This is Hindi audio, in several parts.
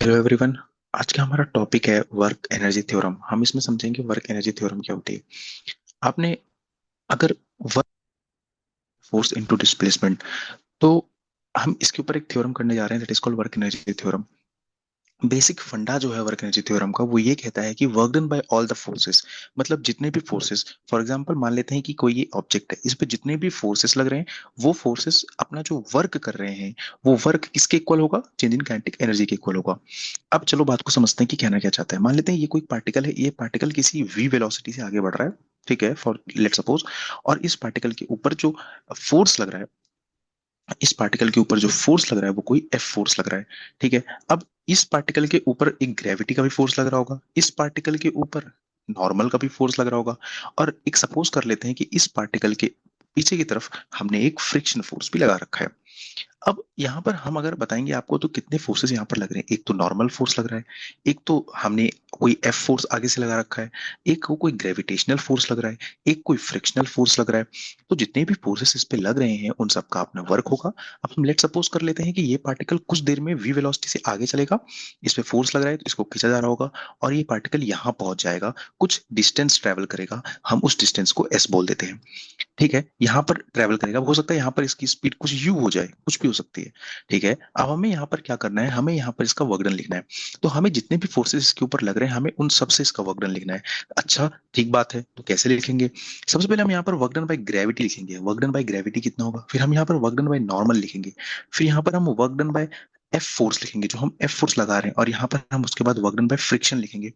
Hello everyone. आज का हमारा टॉपिक है वर्क एनर्जी थ्योरम। हम इसमें समझेंगे वर्क एनर्जी थ्योरम क्या होती है। आपने अगर वर्क फोर्स इनटू डिस्प्लेसमेंट, तो हम इसके ऊपर एक थ्योरम करने जा रहे हैं, that is called work energy theorem. Basic फंडा जो है वर्क एनर्जी थ्योरम का, वो ये कहता है कि work done by all the forces, मतलब जितने भी फोर्सेस, फॉर एग्जांपल मान लेते हैं कि कोई ये ऑब्जेक्ट है, इस पे जितने भी फोर्सेस लग रहे हैं, वो फोर्सेस अपना जो वर्क कर रहे हैं, वो वर्क किसके इक्वल होगा? चेंज इन काइनेटिक एनर्जी के इक्वल होगा। अब चलो बात को समझते हैं कि कहना क्या चाहता है। मान लेते हैं ये कोई पार्टिकल है, ये पार्टिकल किसी v वेलोसिटी से आगे बढ़ रहा है, ठीक है, फॉर लेट सपोज। और इस पार्टिकल के ऊपर जो फोर्स लग रहा है, इस पार्टिकल के ऊपर जो फोर्स लग रहा है वो कोई एफ फोर्स लग रहा है, ठीक है। अब इस पार्टिकल के ऊपर एक ग्रेविटी का भी फोर्स लग रहा होगा, इस पार्टिकल के ऊपर नॉर्मल का भी फोर्स लग रहा होगा, और एक सपोज कर लेते हैं कि इस पार्टिकल के पीछे की तरफ हमने एक फ्रिक्शन फोर्स भी लगा रखा है। अब यहाँ पर हम अगर बताएंगे आपको, तो कितने फोर्सेस यहाँ पर लग रहे हैं? एक तो नॉर्मल फोर्स लग रहा है, एक तो हमने कोई एफ फोर्स आगे से लगा रखा है, एक को कोई ग्रेविटेशनल फोर्स लग रहा है, एक कोई फ्रिक्शनल फोर्स लग रहा है। तो जितने भी फोर्सेस इस पे लग रहे हैं उन सबका अपना वर्क होगा। अब हम लेट सपोज कर लेते हैं कि ये पार्टिकल कुछ देर में वी वेलोसिटी से आगे चलेगा, इस पे फोर्स लग रहा है तो इसको खींचा जा रहा होगा, और ये पार्टिकल यहाँ पहुंच जाएगा, कुछ डिस्टेंस ट्रेवल करेगा, हम उस डिस्टेंस को एस बोल देते हैं, ठीक है। यहाँ पर ट्रेवल करेगा, हो सकता है यहाँ पर इसकी स्पीड कुछ यू हो जाए, कुछ भी हो सकती है, ठीक है। अब हमें यहाँ पर क्या करना है? हमें यहाँ पर इसका वर्क डन लिखना है। तो हमें जितने भी फोर्सेस इसके ऊपर लग रहे हैं, हमें उन सबसे इसका वर्क डन लिखना है। अच्छा, ठीक बात है, तो कैसे लिखेंगे? सबसे पहले हम यहाँ पर वर्क डन बाय ग्रेविटी लिखेंगे। वर्क डन बाय ग्रेविटी कितना होगा? फिर हम यहाँ पर वर्क डन बाय नॉर्मल लिखेंगे। फिर यहाँ पर हम work done bye F force लिखेंगे, जो हम एफ फोर्स लगा रहे हैं, और यहाँ पर हम उसके बाद वर्क डन बाय फ्रिक्शन लिखेंगे।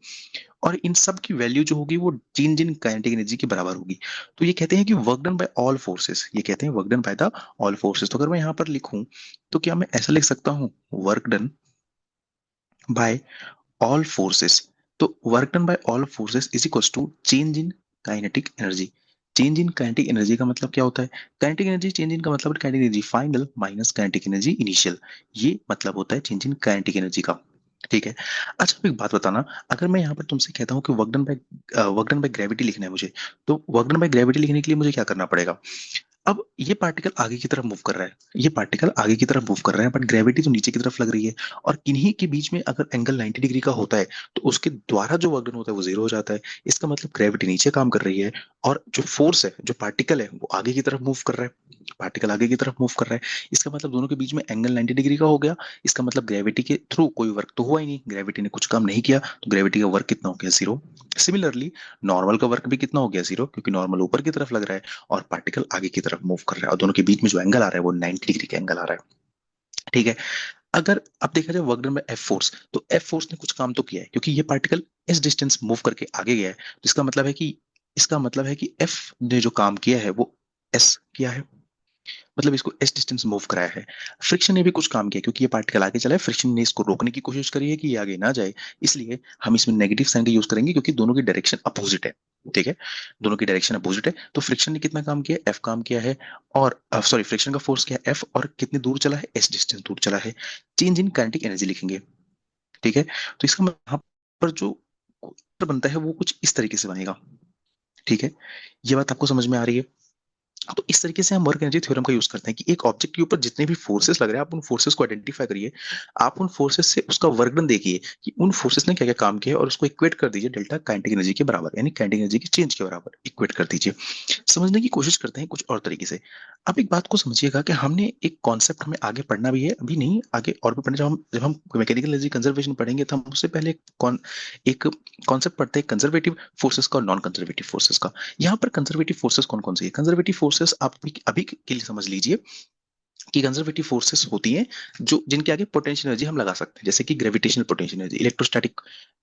और इन सब की वैल्यू जो होगी वो चेंज इन काइनेटिक एनर्जी के बराबर होगी। तो ये कहते हैं कि work done by all forces, ये कहते हैं work done by the all forces. तो अगर मैं यहाँ पर लिखूं, तो क्या मैं ऐसा लिख सकता हूँ? Work done by all forces. तो work done by all forces is equal to change in kinetic energy. Change in kinetic energy का मतलब क्या होता है? काइनेटिक एनर्जी चेंज इन का मतलब है kinetic energy final minus kinetic energy initial. ये मतलब होता है चेंज इन काइनेटिक एनर्जी का, ठीक है। अच्छा, अब एक बात बताना, अगर मैं यहाँ पर तुमसे कहता हूँ कि वर्क डन बाय ग्रेविटी लिखना है मुझे, तो वर्क डन बाय ग्रेविटी लिखने के लिए मुझे क्या करना पड़ेगा? अब ये पार्टिकल आगे की तरफ मूव कर रहा है, ये पार्टिकल आगे की तरफ मूव कर रहा है, बट ग्रेविटी तो नीचे की तरफ लग रही है। और किन्हीं के बीच में अगर एंगल 90 डिग्री का होता है, तो उसके द्वारा जो वर्क डन होता है वो जीरो हो जाता है। इसका मतलब ग्रेविटी नीचे काम कर रही है, और जो फोर्स है, जो पार्टिकल है, वो आगे की तरफ मूव कर रहा है। पार्टिकल आगे की तरफ मूव कर रहा है, इसका मतलब दोनों के बीच में एंगल 90 डिग्री का हो गया। इसका मतलब ग्रेविटी के थ्रू कोई वर्क तो हुआ ही नहीं, ग्रेविटी ने कुछ काम नहीं किया, तो ग्रेविटी का वर्क कितना हो गया? जीरो। सिमिलरली नॉर्मल का वर्क भी कितना हो गया? जीरो, क्योंकि नॉर्मल ऊपर की तरफ लग रहा है और पार्टिकल आगे की तरफ मूव कर रहा है, और दोनों के बीच में जो एंगल आ रहा है वो 90 डिग्री का एंगल आ रहा है, ठीक है। अगर अब देखा जाए वर्क डन में एफ फोर्स, तो एफ फोर्स ने कुछ काम तो किया है, क्योंकि ये पार्टिकल इस डिस्टेंस मूव करके आगे गया है, तो इसका मतलब है कि एफ ने जो काम किया है वो एस किया है, मतलब इसको एस डिस्टेंस मूव कराया है। फ्रिक्शन ने भी कुछ काम किया, क्योंकि ये पार्टिकल आगे चला है, फ्रिक्शन ने इसको रोकने की कोशिश करी है कि ये आगे ना जाए, इसलिए हम इसमें नेगेटिव साइन का यूज करेंगे, क्योंकि दोनों की डायरेक्शन अपोजिट है, ठीक है। दोनों की डायरेक्शन अपोजिट है, तो फ्रिक्शन ने कितना काम किया? एफ काम किया है। और सॉरी, फ्रिक्शन का फोर्स क्या है? एफ, और कितनी दूर चला है? एस डिस्टेंस दूर चला है। चेंज इन काइनेटिक एनर्जी लिखेंगे, ठीक है। तो इसका मतलब यहाँ पर जो उत्तर बनता है वो कुछ इस तरीके से बनेगा, ठीक है। ये बात आपको समझ में आ रही है? तो इस तरीके से हम वर्क एनर्जी थ्योरम का यूज करते हैं कि एक ऑब्जेक्ट के ऊपर जितने भी फोर्सेस लग रहे हैं, आप उन फोर्सेस को आइडेंटिफाई करिए, आप उन फोर्सेस से उसका वर्क डन देखिए कि उन फोर्सेस ने क्या क्या काम किया है, और उसको इक्वेट कर दीजिए डेल्टा काइनेटिक एनर्जी के बराबर, यानी काइनेटिक एनर्जी के चेंज के बराबर इक्वेट कर दीजिए। समझने की कोशिश करते हैं कुछ और तरीके से। अब एक बात को समझिएगा कि हमने एक कॉन्सेप्ट हमें आगे पढ़ना भी है, अभी नहीं, आगे और भी पढ़ना। जब हम मैकेनिकल एनर्जी कंजर्वेशन पढ़ेंगे, तो हम उससे पहले एक कॉन्सेप्ट पढ़ते हैं कंजर्वेटिव फोर्सेस का और नॉन कंजर्वेटिव फोर्सेस का। यहाँ पर कंजर्वेटिव फोर्सेस कौन कौन सी है? कंजर्वेटिव फोर्सेस आप अभी के लिए समझ लीजिए कि कंजर्वेटिव फोर्सेस होती हैं जो जिनके आगे पोटेंशियल एनर्जी हम लगा सकते हैं, जैसे कि ग्रेविटेशनल पोटेंशियल एनर्जी, इलेक्ट्रोस्टैटिक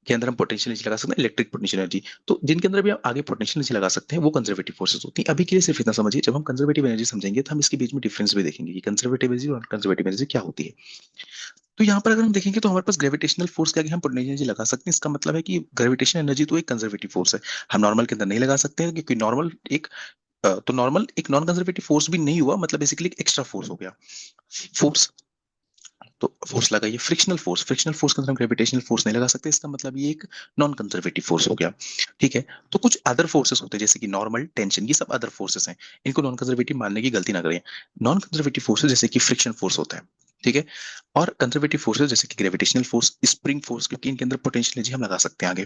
के अंदर हम पोटेंशियल एनर्जी लगा सकते हैं, इलेक्ट्रिक पोटेंशियल एनर्जी। तो जिनके अंदर भी हम आगे पोटेंशियल एनर्जी लगा सकते हैं, वो कंजर्वेटिव फोर्सेस होती हैं। अभी के लिए सिर्फ इतना समझिए, जब हम कंजर्वेटिव एनर्जी समझेंगे तो हम इसके बीच में डिफरेंस भी देखेंगे कि कंजर्वेटिव एनर्जी और कंजर्वेटिव एनर्जी क्या होती है। तो यहाँ पर अगर हम देखेंगे, तो हमारे पास ग्रेविटेशनल फोर्स के आगे हम पोटेंशियल एनर्जी लगा सकते हैं। इसका मतलब है कि ग्रेविटेशनल एनर्जी तो एक कंजर्वेटिव फोर्स है, हम नॉर्मल के अंदर नहीं लगा सकते हैं, क्योंकि नॉर्मल एक नॉन कंजर्वेटिव फोर्स भी नहीं हुआ, मतलब बेसिकली एक एक्स्ट्रा फोर्स हो गया। फोर्स, तो फोर्स लगाइए, फ्रिक्शनल फोर्स के अंदर हम ग्रेविटेशनल फोर्स नहीं लगा सकते, इसका मतलब ये एक नॉन कंजर्वेटिव फोर्स हो गया, ठीक है। तो कुछ अदर फोर्सेस होते हैं, जैसे कि नॉर्मल, टेंशन, ये सब अदर फोर्सेस हैं, इनको नॉन कंजर्वेटिव मानने की गलती ना करें। नॉन कंजर्वेटिव फोर्सेस जैसे कि फ्रिक्शन फोर्स होता है, ठीक है। और कंजर्वेटिव फोर्सेस जैसे कि ग्रेविटेशनल फोर्स, स्प्रिंग फोर्स, क्योंकि इनके अंदर पोटेंशियल एनर्जी हम लगा सकते हैं आगे,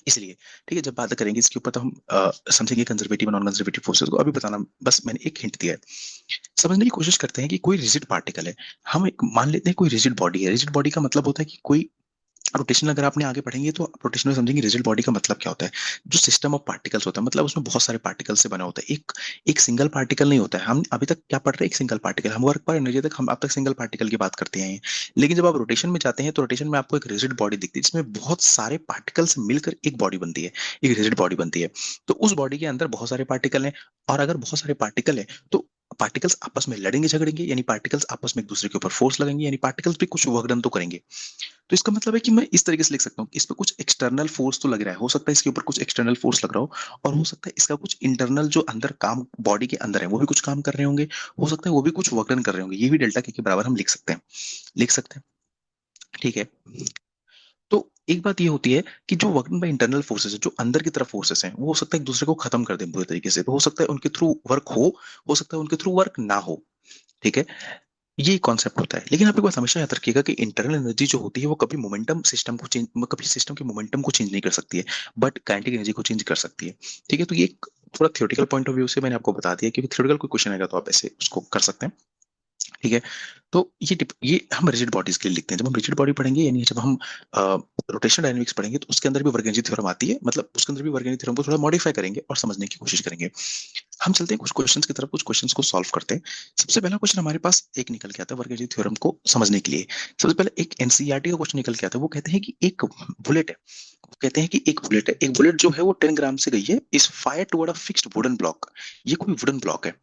इसलिए। ठीक है, जब बात करेंगे इसके ऊपर तो हम समझेंगे कंजर्वेटिव और नॉन कंजर्वेटिव फोर्सेस को। अभी बताना, बस मैंने एक हिंट दिया है। समझने की कोशिश करते हैं कि कोई रिजिड पार्टिकल है, हम एक मान लेते हैं कोई रिजिड बॉडी है। रिजिड बॉडी का मतलब होता है कि कोई रोटेशन, अगर आपने आगे पढ़ेंगे तो रोटेशन में समझेंगे रिजिड बॉडी का मतलब क्या होता है। जो सिस्टम ऑफ पार्टिकल्स होता है, मतलब उसमें बहुत सारे पार्टिकल से बना होता है, एक एक सिंगल पार्टिकल नहीं होता है। हम अभी तक क्या पढ़ रहे हैं, एक सिंगल पार्टिकल। हम वर्क पर एनर्जी तक हम अब तक सिंगल पार्टिकल की बात करते हैं, लेकिन जब आप रोटेशन में जाते हैं तो रोटेशन में आपको एक रिजिड बॉडी दिखती है जिसमें बहुत सारे पार्टिकल्स मिलकर एक बॉडी बनती है, एक रिजिड बॉडी बनती है। तो उस बॉडी के अंदर बहुत सारे पार्टिकल हैं, और अगर बहुत सारे पार्टिकल हैं तो पार्टिकल्स आपस में लड़ेंगे झगड़ेंगे, यानी पार्टिकल्स आपस में एक दूसरे के ऊपर फोर्स लगाएंगे, यानी पार्टिकल्स भी कुछ वर्क डन तो करेंगे। तो इसका मतलब है कि मैं इस तरीके से लिख सकता हूँ कि इस पे कुछ एक्सटर्नल फोर्स तो लग रहा है, हो सकता है इसके ऊपर कुछ एक्सटर्नल फोर्स लग रहा हो, और हो सकता है इसका कुछ इंटरनल जो अंदर काम बॉडी के अंदर है वो भी कुछ काम कर रहे होंगे, हो सकता है वो भी कुछ वर्क डन कर रहे होंगे। ये भी डेल्टा के बराबर हम लिख सकते हैं, लिख सकते हैं। ठीक है। तो एक बात ये होती है कि जो work done by internal forces है, जो अंदर की तरफ फोर्सेस हैं, वो हो सकता है एक दूसरे को खत्म कर दें बुरे तरीके से, तो हो सकता है उनके थ्रू वर्क हो सकता है उनके थ्रू वर्क ना हो। ठीक है, ये कॉन्सेप्ट होता है। लेकिन आप एक बात हमेशा याद रखिएगा कि इंटरनल एनर्जी जो होती है वो कभी मोमेंटम सिस्टम को चेंज, कभी सिस्टम के मोमेंटम को चेंज नहीं कर सकती है, बट काइनेटिक एनर्जी को चेंज कर सकती है। ठीक है, तो ये एक थोड़ा थ्योरेटिकल पॉइंट ऑफ व्यू से मैंने आपको बता दिया, क्योंकि थ्योरेटिकल कोई क्वेश्चन आएगा तो आप ऐसे उसको कर सकते हैं। ठीक है। तो ये हम रिजिड बॉडीज के लिए लिखते हैं। जब हम रिजिड बॉडी पढ़ेंगे, यानी जब हम रोटेशनल डायनामिक्स पढ़ेंगे, तो उसके अंदर भी वर्क एनर्जी थ्योरम आती है, मतलब उसके अंदर भी वर्क एनर्जी थ्योरम को थोड़ा मॉडिफाई करेंगे और समझने की कोशिश करेंगे। हम चलते हैं कुछ क्वेश्चंस की तरफ, कुछ क्वेश्चंस को सॉल्व करते हैं। सबसे पहला क्वेश्चन हमारे पास एक निकल के आता है वर्क एनर्जी थ्योरम को समझने के लिए। सबसे पहले एक एनसीईआरटी का क्वेश्चन निकल के आता है। वो कहते हैं कि एक बुलेट है, वो कहते हैं कि एक बुलेट है, एक बुलेट जो है वो 10 ग्राम से गई है, इस fire toward a fixed wooden block. ये कोई वुडन ब्लॉक है।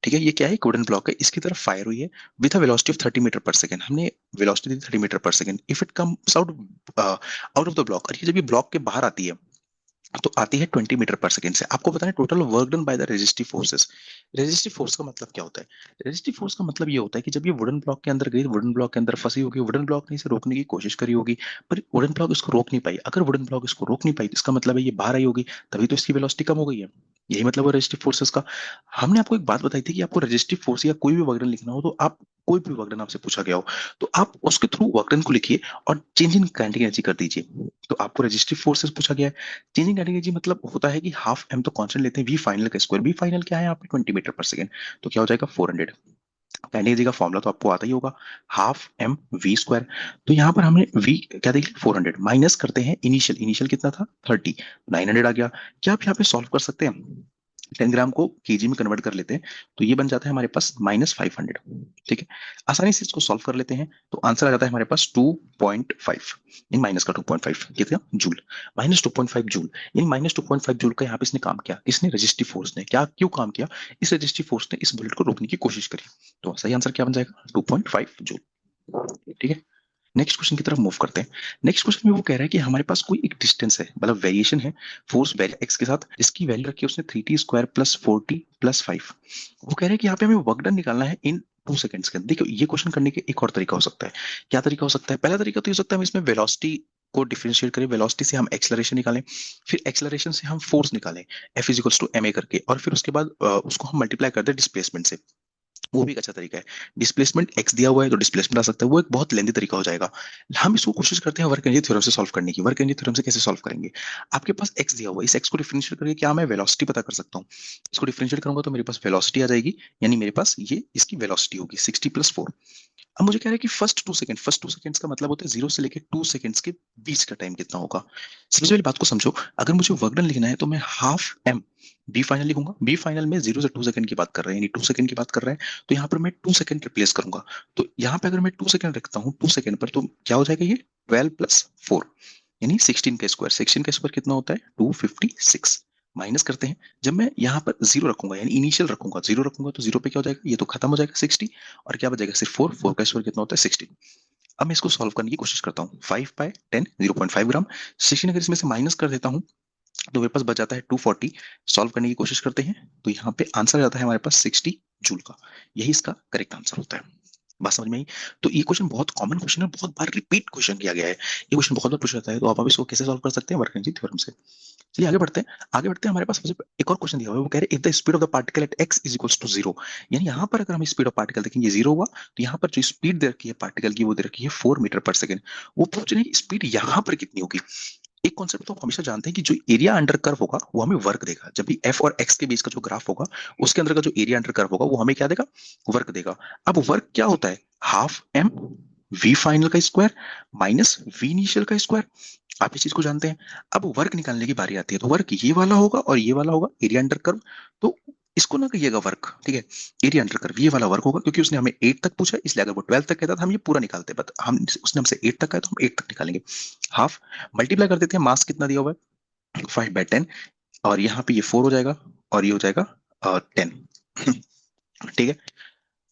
ठीक है, ये क्या है, एक वुडन ब्लॉक है, इसकी तरफ फायर हुई है with a velocity of 30 metre per second. हमने वेलोसिटी दी 30 metre per second. If it comes out out of the block, और ये जब ये ब्लॉक के बाहर आती है तो आती है 20 मीटर पर सेकंड से। आपको पता है total work done by the resistive forces. Resistive force का मतलब क्या होता है? रेजिस्टिव फोर्स का मतलब ये होता है कि जब ये वुडन ब्लॉक के अंदर गई, वुडन ब्लॉक के अंदर फंसी होगी, वुडन ब्लॉक ने इसे रोकने की कोशिश करी होगी, पर वुडन ब्लॉक इसको रोक नहीं पाई। अगर वुडन ब्लॉक इसको रोक नहीं पाई तो इसका मतलब है ये बाहर आई होगी, तभी तो इसकी वेलोसिटी कम हो गई है। यही मतलब है रेजिस्टिव फोर्सेस का। हमने आपको एक बात बताई थी कि आपको रेजिस्टिव फोर्स या कोई भी वर्क डन लिखना हो तो आप, कोई भी वर्क डन आपसे पूछा गया हो तो आप उसके थ्रू वर्क डन को लिखिए और चेंज इन काइनेटिक एनर्जी कर दीजिए। तो आपको रेजिस्टिव फोर्सेस पूछा गया है, चेंजिंग एनर्जी मतलब होता है कि हाफ एम तो कांस्टेंट लेते हैं, वी फाइनल का स्क्वायर। वी फाइनल क्या है यहाँ पे 20 मीटर पर सेकंड, तो क्या हो जाएगा 400। एनर्जी का फॉर्मूला तो आपको आता ही होगा, हाफ एम वी स्क्वायर। तो यहाँ पर हमने वी क्या देख लिया 400, माइनस करते हैं इनिशियल, इनिशियल कितना था 30, 900 आ गया। क्या आप यहाँ पे सॉल्व कर सकते हैं? 10 ग्राम को केजी में कन्वर्ट कर लेते हैं तो ये बन जाता है हमारे पास -500। ठीक है, आसानी से इसको सॉल्व कर लेते हैं तो आंसर आ जाता है हमारे पास 2.5, इन माइनस का 2.5 कितना जूल, -2.5 जूल। इन -2.5 जूल का यहाँ पे इसने काम किया, किसने, रजिस्टिव फोर्स ने। क्या क्यों काम किया? इस रजिस्टिव फोर्स ने इस बुलेट को रोकने की कोशिश करी। तो सही आंसर क्या बन जाएगा, 2.5 जूल। ठीक है, नेक्स्ट क्वेश्चन की तरफ मूव करते हैं। नेक्स्ट क्वेश्चन में वो कह रहा है कि हमारे पास कोई एक डिस्टेंस है, मतलब वेरिएशन है, फोर्स वेरी एक्स के साथ, जिसकी वैल्यू रखी है उसने 3t² प्लस 4t प्लस 5। वो कह रहे हैं कि यहाँ पे हमें वर्क डन निकालना है इन 2 सेकंड्स के अंदर। देखो ये क्वेश्चन करने के एक और तरीका हो सकता है। क्या तरीका हो सकता है? पहला तरीका तो ये हो सकता है हम इसमें वेलोसिटी को डिफरेंशिएट करें, वेलोसिटी से हम एक्सेलरेशन निकालें, फिर एक्सेलरेशन से हम फोर्स निकालें, F इज टू ma करके, और फिर उसके बाद उसको हम मल्टीप्लाई कर दें डिस्प्लेसमेंट से। वो भी एक अच्छा तरीका है। डिस्प्लेसमेंट एक्स दिया हुआ है तो डिस्प्लेसमेंट आ सकता है, वो एक बहुत लेंदी तरीका हो जाएगा। हम इसको कोशिश करते हैं वर्क एनर्जी थ्योरम से सॉल्व करने की। वर्क एनर्जी थ्योरम से कैसे सॉल्व करेंगे? आपके पास एक्स दिया हुआ है, इस एक्स को डिफरेंशिएट करके क्या मैं वेलोसिटी पता कर सकता हूँ? इसको डिफरेंशिएट करूंगा तो मेरे पास वेलोसिटी आ जाएगी, यानी मेरे पास ये इसकी वेलोसिटी होगी 60 + 4। अब मुझे कह रहा है कि फर्स्ट 2 सेकंड्स का मतलब होता है 0 से लेकर 2 सेकंड्स के बीच का टाइम कितना होगा। सबसे पहले बात को समझो, अगर मुझे वर्क डन लिखना है तो मैं हाफ एम बी फाइनल लिखूंगा। बी फाइनल में 0 से 2 सेकंड की बात कर रहे हैं, यानी 2 सेकंड की बात कर रहे हैं, तो यहाँ पर मैं 2 सेकंड रिप्लेस करूंगा। तो यहाँ पे अगर मैं 2 सेकंड रखता हूँ 2 सेकंड पर, तो क्या हो जाएगा ये 12 + 4, यानी 16 का स्क्वायर। 16 का स्क्वायर कितना होता है 256। माइनस करते हैं, जब मैं यहाँ पर जीरो रखूंगा, यानी इनिशियल रखूंगा, जीरो रखूंगा तो जीरो पे क्या हो जाएगा, ये तो खत्म हो जाएगा 60, और क्या बचेगा सिर्फ 4। 4 का स्क्वायर कितना होता है 16। अब मैं इसको सॉल्व करने की कोशिश करता हूँ। 5/10 0.5 ग्राम, 16 अगर इसमें से माइनस कर देता हूँ तो मेरे पास बच जाता है 240। सॉल्व करने की कोशिश करते हैं तो यहाँ पे आंसर आ जाता है हमारे पास 60 जूल का। यही इसका करेक्ट आंसर होता है। बात समझ में आई? तो ये क्वेश्चन बहुत कॉमन क्वेश्चन है, बहुत बार रिपीट क्वेश्चन किया गया है, ये क्वेश्चन बहुत बार पूछा जाता है। तो आप इसको कैसे सॉल्व कर सकते हैं वर्क एनर्जी थ्योरम से। चलिए आगे बढ़ते हैं। आगे बढ़ते हैं, हमारे पास एक और क्वेश्चन दिया हुआ है, वो कह रहे हैं if the speed of the particle at x is equals to 0। यानी यहाँ पर अगर हम स्पीड ऑफ पार्टिकल देखेंगे 0 हुआ, तो यहाँ पर जो स्पीड दे रखी है पार्टिकल की वो दे रखी है 4 मीटर पर सेकंड। वो पूछ रहे हैं स्पीड यहाँ पर कितनी होगी। एक कॉन्सेप्ट तो हम हमेशा जानते हैं कि जो एरिया अंडर कर्व होगा वो हमें वर्क देगा। जब भी एफ और एक्स के बीच का जो ग्राफ होगा उसके अंदर का जो एरिया अंडर कर्व होगा वो हमें क्या देगा, वर्क देगा। अब वर्क क्या होता है, हाफ एम वी फाइनल का स्क्वायर माइनस वी इनिशियल का स्क्वायर। आप इस चीज को जानते हैं। अब वर्क निकालने की बारी आती है, तो वर्क ये वाला होगा और ये वाला होगा एरिया अंडर कर्व। तो इसको ना कहिएगा वर्क, ठीक है, एरिया अंडर कर्व ये वाला वर्क होगा, क्योंकि उसने हमें 8 तक पूछा, इसलिए अगर वो 12 तक कहता था हम ये पूरा निकालते, बट हम उसने हमसे 8 तक कहा तो हम 8 तक निकालेंगे। हाफ मल्टीप्लाई कर देते हैं, मास कितना दिया हुआ है 5/10, और यहाँ पे ये 4 हो जाएगा और ये हो जाएगा 10। ठीक है।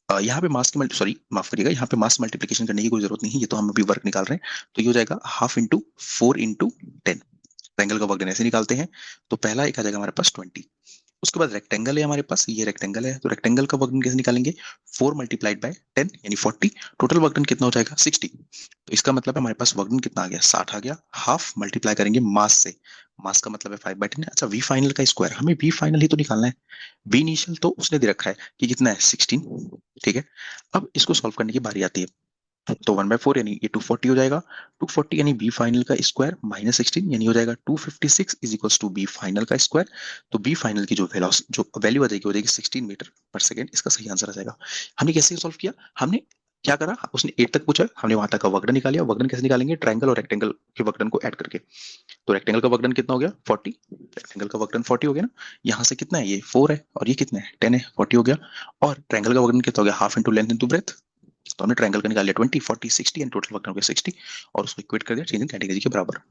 यहाँ पे मास की सॉरी माफ करिएगा, यहाँ पे मास मल्टीप्लीकेशन करने की कोई जरूरत नहीं है, ये तो हम अभी वर्क निकाल रहे हैं। तो ये हो जाएगा हाफ इंटू 4 इंटू 10। ट्रायंगल का वर्क डन ऐसे निकालते हैं। तो पहला एक आ जाएगा हमारे पास 20। उसके बाद रेक्टेंगल है हमारे पास, ये रेक्टेंगल है, तो रेक्टेंगल का वर्क डन कैसे निकालेंगे, 4 × 10 यानी 40। टोटल वर्क डन कितना हो जाएगा 60। तो इसका मतलब है हमारे पास वर्क डन कितना आ गया 60 आ गया। हाफ मल्टीप्लाई करेंगे मास से, मास का मतलब है 5/10। अच्छा वी फाइनल का स्क्वायर, हमें वी फाइनल ही तो निकालना है। बी इनिशियल तो उसने दे रखा है कि कितना है 16। ठीक है। अब इसको सॉल्व करने की बारी आती है। तो 1/4 यानी ये 240 हो जाएगा। 240 यानी बी फाइनल का स्क्वायर माइनस 16 यानी हो जाएगा 256 is equals to B final का स्क्वायर। तो बी फाइनल की जो वैल्यू आ जाएगी हो जाएगी 16 मीटर पर सेकेंड। इसका सही आंसर आ जाएगा। हमने कैसे सॉल्व किया, हमने क्या करा, उसने 8 तक पूछा, हमने वहां तक का वर्कडन निकाला। वर्कडन कैसे निकालेंगे, ट्रायंगल और रेक्टेंगल के वर्कडन को ऐड करके। तो रेक्टेंगल का वर्कडन कितना हो गया 40, रेक्टेंगल का वर्कडन 40 हो गया ना। यहाँ से कितना है, ये 4 है और ये कितना है 10 है, 40 हो गया। और ट्रायंगल का वर्कडन कितना हो गया, half into length into breadth. तो हमने ट्रायंगल का निकाल लिया 20 40 60 एंड टोटल वर्क हो गया 60, और उसको इक्वेट कर दिया चेंज इन कैटेगरी के बराबर।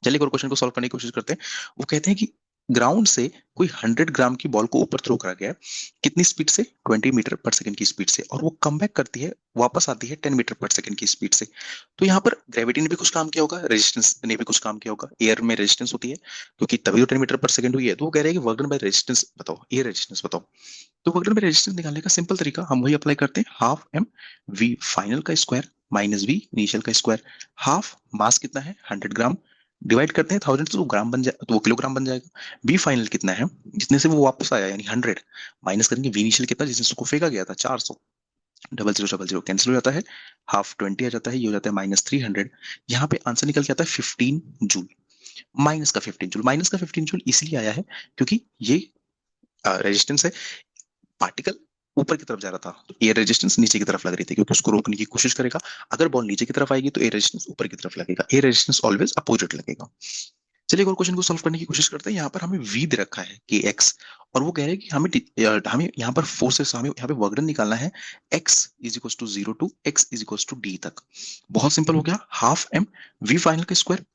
चलिए एक और क्वेश्चन को सॉल्व करने की कोशिश करते हैं। वो कहते हैं कि ग्राउंड से कोई 100 ग्राम की बॉल को ऊपर थ्रो करा गया है, कितनी स्पीड से, 20 मीटर पर सेकंड की स्पीड से, और वो कम बैक करती है, वापस आती है 10 मीटर पर सेकंड की स्पीड से। तो यहाँ पर ग्रेविटी ने भी कुछ काम किया होगा, रेजिस्टेंस ने भी कुछ काम किया होगा। एयर में रेजिस्टेंस होती है क्योंकि तभी तो 10 मीटर पर सेकंड हुई है। तो वो कह रहे हैं कि वर्क डन बाय रेजिस्टेंस बताओ, एयर रेजिस्टेंस बताओ। तो वर्क डन बाय रेजिस्टेंस निकालने का सिंपल तरीका हम वही अप्लाई करते हैं, हाफ एम वी फाइनल का स्क्वायर माइनस वी इनिशियल का स्क्वायर। हाफ मास कितना है 100 ग्राम, डिवाइड करते हैं 1000 से, तो ग्राम बन जाए तो वो किलोग्राम बन जाएगा। बी फाइनल कितना है जितने से वो वापस आया यानी 100, माइनस करेंगे वी इनिशियल कितना जिसने उसको फेंका गया था 400। Double zero double zero cancel हो जाता है, हाफ 20 आ जाता है, ये हो जाता है -300। यहाँ पे आंसर निकल के आता है 15 जूल। माइनस का 15 जूल इसलिए आया है क्योंकि ये रेजिस्टेंस है, पार्टिकल ऊपर की तरफ जा रहा था, तो एयर रेजिस्टेंस नीचे की तरफ लग रही थी, क्योंकि उसको रोकने की कोशिश करेगा। अगर बॉल नीचे की तरफ आएगी तो एयर रेजिस्टेंस ऊपर की तरफ लगेगा, एयर रेजिस्टेंस ऑलवेज अपोजिट लगेगा। चलिए एक और क्वेश्चन को सॉल्व करने की कोशिश करते हैं। यहाँ पर हमें v दे रखा है के एक्स, और वो कह रहे हैं कि हमें यहाँ पर फोर्सेस, हमें यहाँ पे वर्कडन निकालना है x is equal to 0 to x is equal to d तक। बहुत सिंपल हो गया, हाफ एम वी फाइनल का स्क्वायर।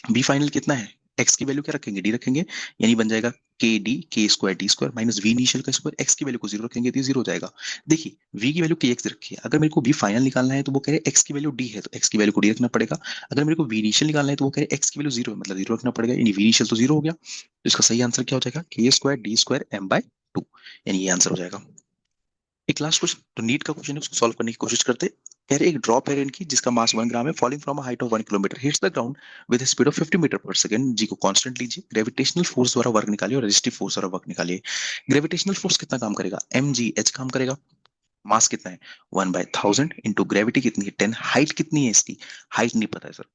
बी फाइनल कितना है, एक्स की वैल्यू क्या रखेंगे डी रखेंगे, यानी बन जाएगा K square D square minus V initial का स्क्वायर। एक्स की वैल्यू को 0 रखेंगे तो 0 हो जाएगा। देखिए वी की वैल्यू के एक्स रखी है, अगर मेरे को वी फाइनल निकालना है तो वो कह रहे एक्स की वैल्यू डी है तो एक्स की वैल्यू को डी रखना पड़ेगा। अगर मेरे को वी इनिशियल निकालना है तो वो कह रहे एक्स की वैल्यू 0 है मतलब 0 रखना पड़ेगा, यानी वी इनिशियल तो 0 हो गया। तो इसका सही आंसर क्या हो जाएगा, K square D square m/2, यानी ये आंसर हो जाएगा। एक लास्ट क्वेश्चन तो नीट का क्वेश्चन है, उसको सॉल्व करने की कोशिश करते हैं। कह रहे एक ड्रॉप है रेन की जिसका मास 1 ग्राम है, falling from a height of 1 kilometre, hits the ground with speed of 50 metre per second. G को कांस्टेंट लीजिए, ग्रेविटेशनल फोर्स द्वारा वर्क निकालिए और रेजिस्टिव फोर्स द्वारा वर्क निकालिए। ग्रेविटेशनल फोर्स कितना काम करेगा, mgh काम करेगा। मास कितना है 1/1000 इंटू ग्रेविटी कितनी है 10। हाइट कितनी है इसकी, हाइट नहीं पता है सर।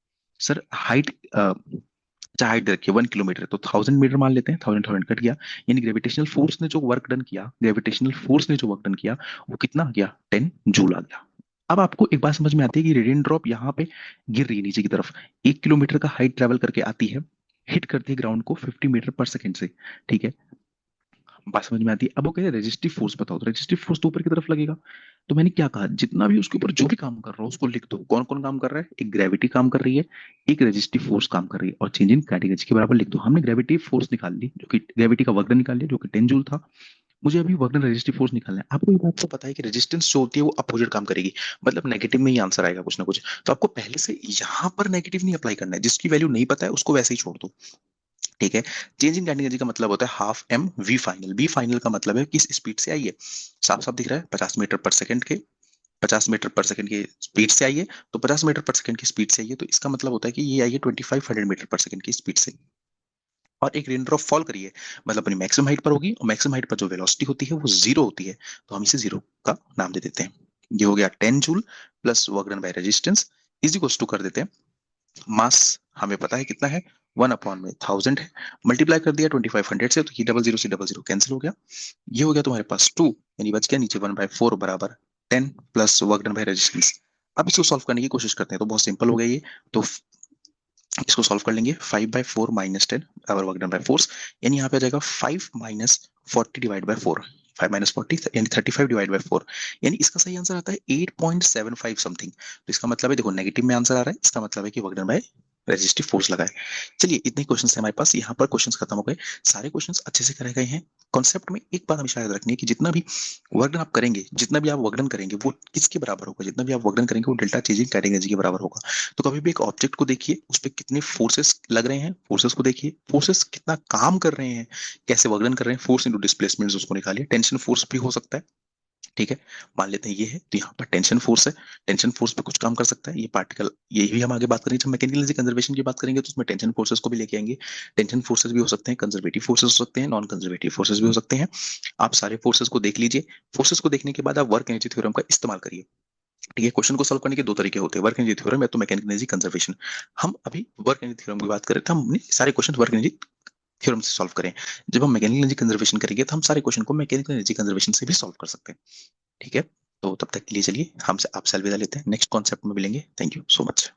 सर हाइट अच्छा हाइट रखिए 1 किलोमीटर, तो 1000 मीटर मान लेते हैं, 1000 कट गया। यानी ग्रेविटेशनल फोर्स ने जो वर्क डन किया, ग्रेविटेशनल फोर्स ने जो वर्क डन किया वो कितना आ गया 10 जूल आ गया। अब आपको एक बात समझ में आती है कि रेडियंट ड्रॉप यहाँ पे गिर रही है नीचे की तरफ, 1 किलोमीटर का हाइट ट्रेवल करके आती है, हिट करती है ग्राउंड को 50 मीटर पर सेकंड से। ठीक है, बात समझ में आती है। अब वो कहते हैं रेजिस्टिव फोर्स बताओ, तो रेजिस्टिव फोर्स तो ऊपर की तरफ लगेगा। तो मैंने क्या कहा, जितना भी उसके ऊपर जो भी काम कर रहा हो उसको लिख दो, कौन कौन काम कर रहा है, एक ग्रेविटी काम कर रही है, एक रेजिस्टिव फोर्स काम कर रही है, और चेंज इन कैटेगरी के बराबर लिख दो। हमने ग्रेविटी फोर्स निकाल ली, जो कि ग्रेविटी का वर्क डन निकाल लिया जो कि 10 जूल था। मुझे अभी वर्क डन रेजिस्टिव फोर्स निकालना है। आपको ये बात तो पता है कि रेजिस्टेंस जो होती है वो अपोजिट काम करेगी, मतलब नेगेटिव में ही आंसर आएगा कुछ ना कुछ। तो आपको पहले से यहाँ पर नेगेटिव नहीं अप्लाई करना है, जिसकी वैल्यू नहीं पता है उसको वैसे ही छोड़ दो। ठीक है, चेंज इन कैटेगरी का मतलब होता है half M V final. V final का मतलब है किस स्पीड से आई है, साफ साफ दिख रहा है 50 मीटर पर सेकंड के 50 मीटर पर सेकंड की स्पीड से आई है, तो 50 मीटर पर सेकंड की स्पीड से आई है, तो इसका मतलब होता है कि ये आई है 2500 मीटर पर सेकंड की स्पीड से। और एक रेन ड्रॉप फॉल करिए, मतलब अपनी मैक्सिमम हाइट पर होगी, और मैक्सिमम हाइट पर जो वेलोसिटी होती है वो जीरो होती है, तो हम इसे जीरो का नाम दे देते हैं। ये हो गया 10 joule plus work done by resistance is equal to कर देते हैं मास, हमें पता है कितना है, 1/1000 है, मल्टीप्लाई कर दिया 2500 से, तो ये डबल जीरो से डबल जीरो कैंसिल हो गया, ये हो गया तुम्हारे पास 2, यानी बच गया नीचे 1/4 बराबर 10 plus work done by resistance. अब इसको सॉल्व करने की कोशिश करते हैं, तो बहुत सिंपल हो गया ये। तो इसको सॉल्व कर लेंगे, 5/4 माइनस 10 बराबर वर्क डन बाय फोर्स, यानी यहाँ पे आ जाएगा 5 माइनस 40 डिवाइड बाय 4, 5 माइनस 40 यानी 35 डिवाइड बाय 4, यानी इसका सही आंसर आता है 8.75 समथिंग। तो इसका मतलब है, देखो नेगेटिव में आंसर आ रहा है, इसका मतलब है कि work done bye resistive force लगा है। चलिए इतने क्वेश्चन है हमारे पास, यहाँ पर क्वेश्चन खत्म हो गए, सारे क्वेश्चन अच्छे से कराए गए हैं। कॉन्सेप्ट में एक बात हमेशा याद रखनी है कि जितना भी वर्कडन आप करेंगे, जितना भी आप वर्कडन करेंगे वो किसके बराबर होगा, जितना भी आप वर्कडन करेंगे वो डेल्टा चेंजिंग काइनेटिक एनर्जी के बराबर होगा। तो कभी भी एक ऑब्जेक्ट को देखिए, उस पर कितने फोर्सेस लग रहे हैं, फोर्सेस को देखिए, फोर्सेस कितना काम कर रहे हैं, कैसे वर्कडन कर रहे हैं, फोर्स इंटू डिस्प्लेसमेंट उसको निकालिए। टेंशन फोर्स भी हो सकता है, ठीक है, मान लेते हैं ये है, तो यहाँ पर टेंशन फोर्स है, टेंशन फोर्स पे कुछ काम कर सकता है ये पार्टिकल, ये भी हम आगे बात करेंगे, जब मैकेनिकल एनर्जी कंजर्वेशन की बात करेंगे तो उसमें टेंशन फोर्सेस को भी लेके आएंगे। टेंशन फोर्सेस भी हो सकते हैं, कंजर्वेटिव फोर्सेस हो सकते हैं, नॉन कंजर्वेटिव फोर्सेस भी हो सकते हैं। आप सारे फोर्सेस को देख लीजिए, फोर्सेस को देखने के बाद आप वर्क एनर्जी थ्योरम का इस्तेमाल करिए। ठीक है, क्वेश्चन को सॉल्व करने के दो तरीके होते हैं, वर्क एनर्जी थ्योरम या तो मैकेनिकल एनर्जी कंजर्वेशन। हम अभी वर्क एनर्जी थ्योरम की बात करें, तो हमने सारे क्वेश्चन वर्क एनर्जी थ्योरम से सॉल्व करें। जब हम मैकेनिकल एनर्जी कंजर्वेशन करेंगे तो हम सारे क्वेश्चन को मैकेनिकल एनर्जी कंजर्वेशन से भी सॉल्व कर सकते हैं। ठीक है, तो तब तक के लिए चलिए हमसे आपसे अलविदा लेते हैं, नेक्स्ट कॉन्सेप्ट में मिलेंगे। Thank you so much.